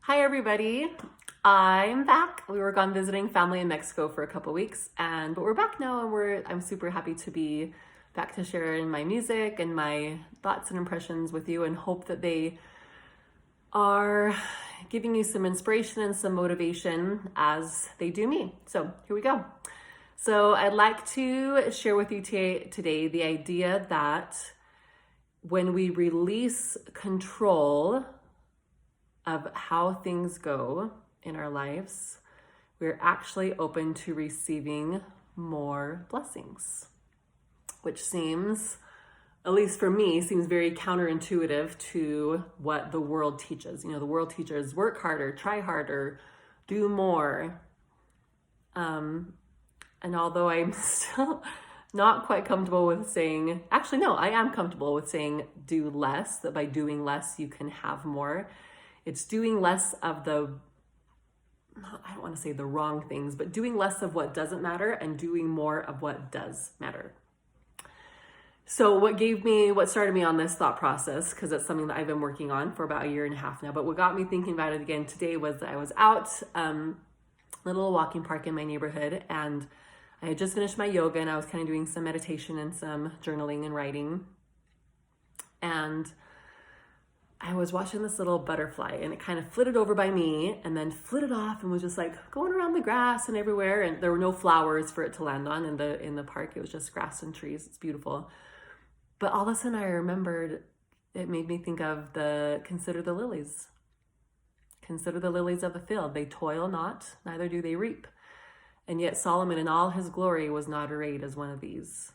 Hi everybody, I'm back. We were gone visiting family in Mexico for a couple weeks, but we're back now, and I'm super happy to be back to sharing my music and my thoughts and impressions with you, and hope that they are giving you some inspiration and some motivation as they do me. So here we go. So I'd like to share with you today the idea that when we release control of how things go in our lives, we're actually open to receiving more blessings, which seems, at least for me, seems very counterintuitive to what the world teaches. You know, the world teaches work harder, try harder, do more. And although I'm still not quite comfortable with saying, actually, no, I am comfortable with saying do less, that by doing less, you can have more. It's doing less of the, I don't want to say the wrong things, but doing less of what doesn't matter and doing more of what does matter. So what started me on this thought process, because it's something that I've been working on for about a year and a half now, but what got me thinking about it again today was that I was out a little walking park in my neighborhood, and I had just finished my yoga, and I was kind of doing some meditation and some journaling and writing. And I was watching this little butterfly, and it kind of flitted over by me and then flitted off and was just like going around the grass and everywhere. And there were no flowers for it to land on in the park. It was just grass and trees. It's beautiful. But all of a sudden I remembered, it made me think of consider the lilies. Consider the lilies of the field. They toil not, neither do they reap. And yet Solomon in all his glory was not arrayed as one of these.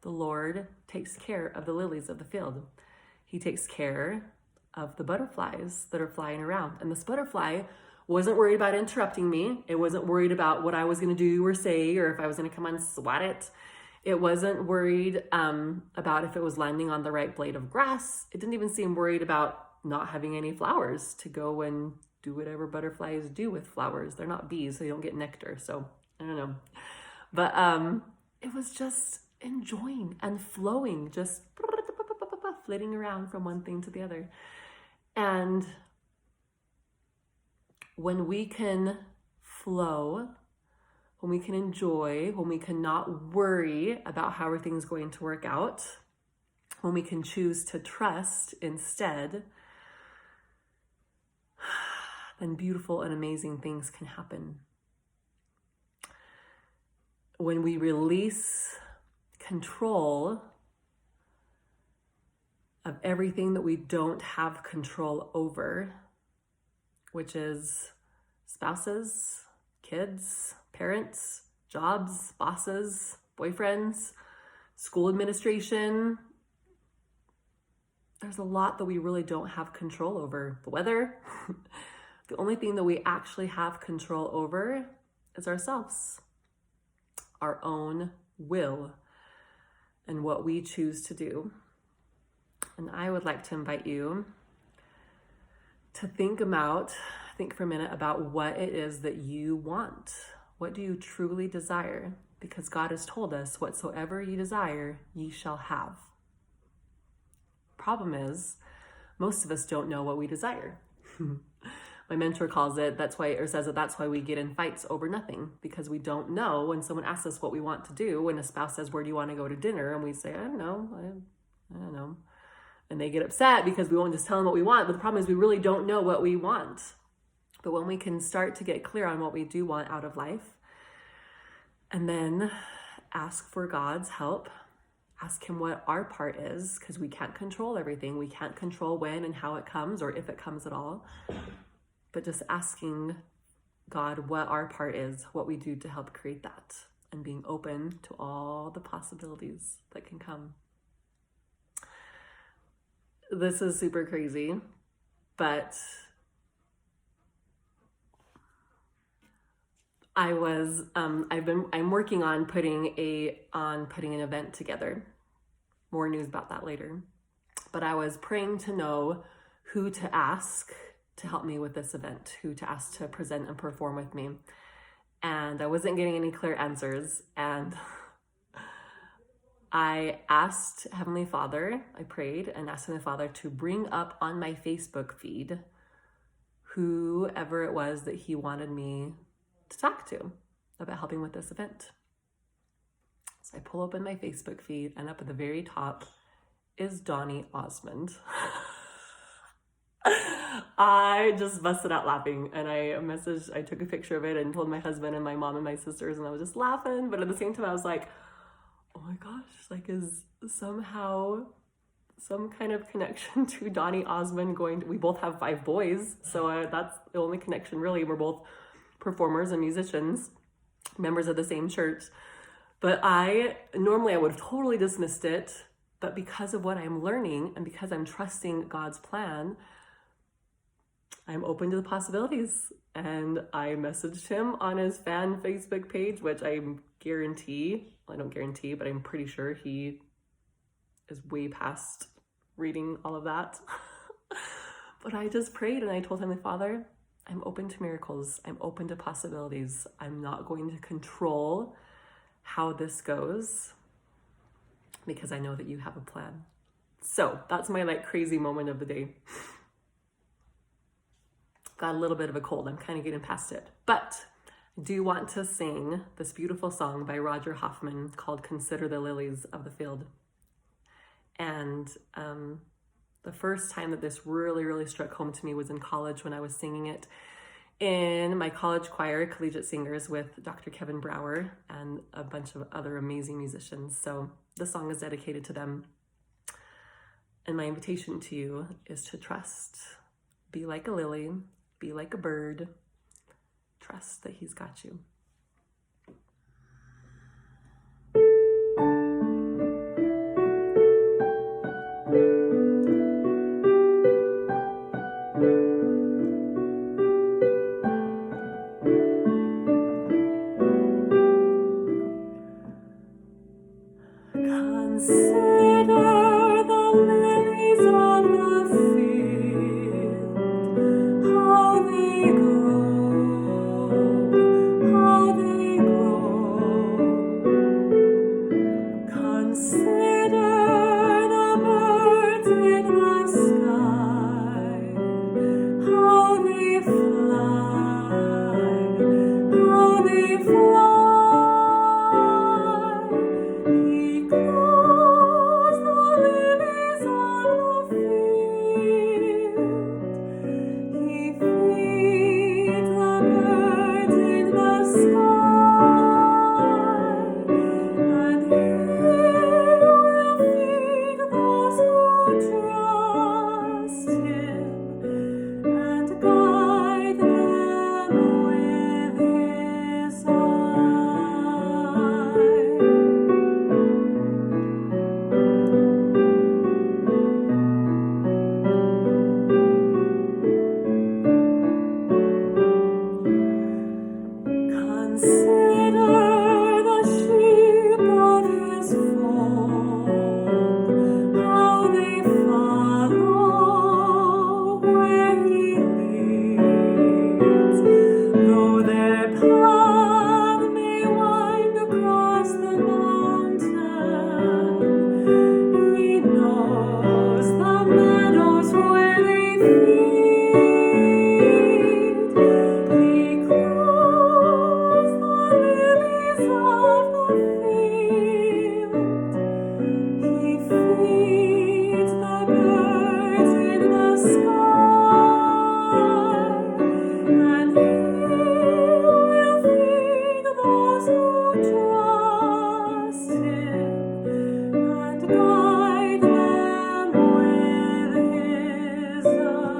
The Lord takes care of the lilies of the field. He takes care of the butterflies that are flying around. And this butterfly wasn't worried about interrupting me. It wasn't worried about what I was going to do or say, or if I was going to come and swat it. It wasn't worried about if it was landing on the right blade of grass. It didn't even seem worried about not having any flowers to go and do whatever butterflies do with flowers. They're not bees, so they don't get nectar. So I don't know. But it was just enjoying and flowing, just flitting around from one thing to the other. And when we can flow, when we can enjoy, when we can not worry about how everything's going to work out, when we can choose to trust instead, then beautiful and amazing things can happen. When we release control of everything that we don't have control over, which is spouses, kids, parents, jobs, bosses, boyfriends, school administration. There's a lot that we really don't have control over. The weather. The only thing that we actually have control over is ourselves, our own will, and what we choose to do. And I would like to invite you to think for a minute about what it is that you want. What do you truly desire? Because God has told us, whatsoever you desire, ye shall have. Problem is, most of us don't know what we desire. My mentor calls it, that's why we get in fights over nothing, because we don't know. When someone asks us what we want to do, when a spouse says, where do you want to go to dinner? And we say, I don't know. And they get upset because we won't just tell them what we want. But the problem is we really don't know what we want. But when we can start to get clear on what we do want out of life, and then ask for God's help, ask him what our part is, because we can't control everything. We can't control when and how it comes, or if it comes at all. But just asking God what our part is, what we do to help create that, and being open to all the possibilities that can come. This is super crazy, but I'm working on putting an event together. More news about that later. But I was praying to know who to ask to help me with this event, who to ask to present and perform with me. And I wasn't getting any clear answers. And I asked Heavenly Father, I prayed and asked Heavenly Father to bring up on my Facebook feed whoever it was that he wanted me to talk to about helping with this event. So I pull open my Facebook feed, and up at the very top is Donny Osmond. I just busted out laughing, and I took a picture of it and told my husband and my mom and my sisters, and I was just laughing. But at the same time, I was like, oh my gosh, like, is somehow some kind of connection to Donny Osmond we both have 5 boys. So that's the only connection really. We're both performers and musicians, members of the same church. But normally I would have totally dismissed it. But because of what I'm learning and because I'm trusting God's plan, I'm open to the possibilities. And I messaged him on his fan Facebook page, which I don't guarantee, but I'm pretty sure he is way past reading all of that. But I just prayed and I told him, Father, I'm open to miracles. I'm open to possibilities. I'm not going to control how this goes because I know that you have a plan. So that's my crazy moment of the day. Got a little bit of a cold. I'm kind of getting past it. But I do want to sing this beautiful song by Roger Hoffman called Consider the Lilies of the Field. And the first time that this really, really struck home to me was in college when I was singing it in my college choir, Collegiate Singers, with Dr. Kevin Brower and a bunch of other amazing musicians. So the song is dedicated to them. And my invitation to you is to trust. Be like a lily. Be like a bird. Trust that he's got you. Consider the lilies of the field, how they grow. Consider the birds in the sky, how they fly. He clothes the lilies of the field. He feeds the birds in the sky, and He will feed those who trust Him and guide them with His eye. Consider the sheep of His fold, how they follow where He leads. Though their path may wind across the mountain, He knows the meadows where they feed. He clothes the lilies of the field. He feeds the birds in the sky, and He will feed those who trust Him and guide them with His eye.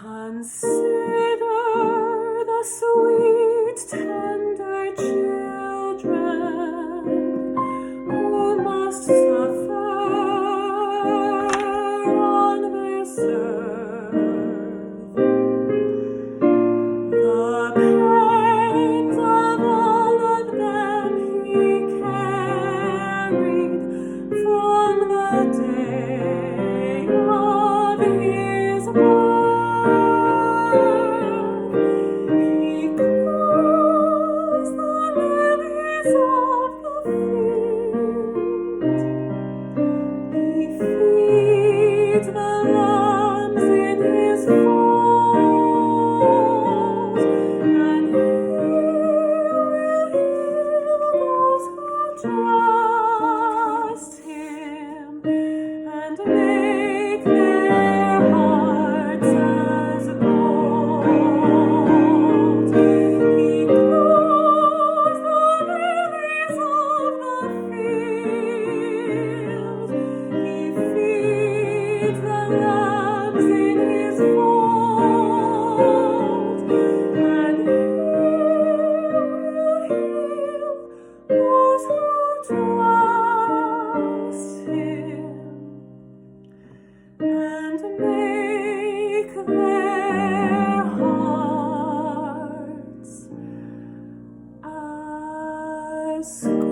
Consider the sweet, tender children who must suffer on this earth. The pains of all of them He carried from the day of His birth. us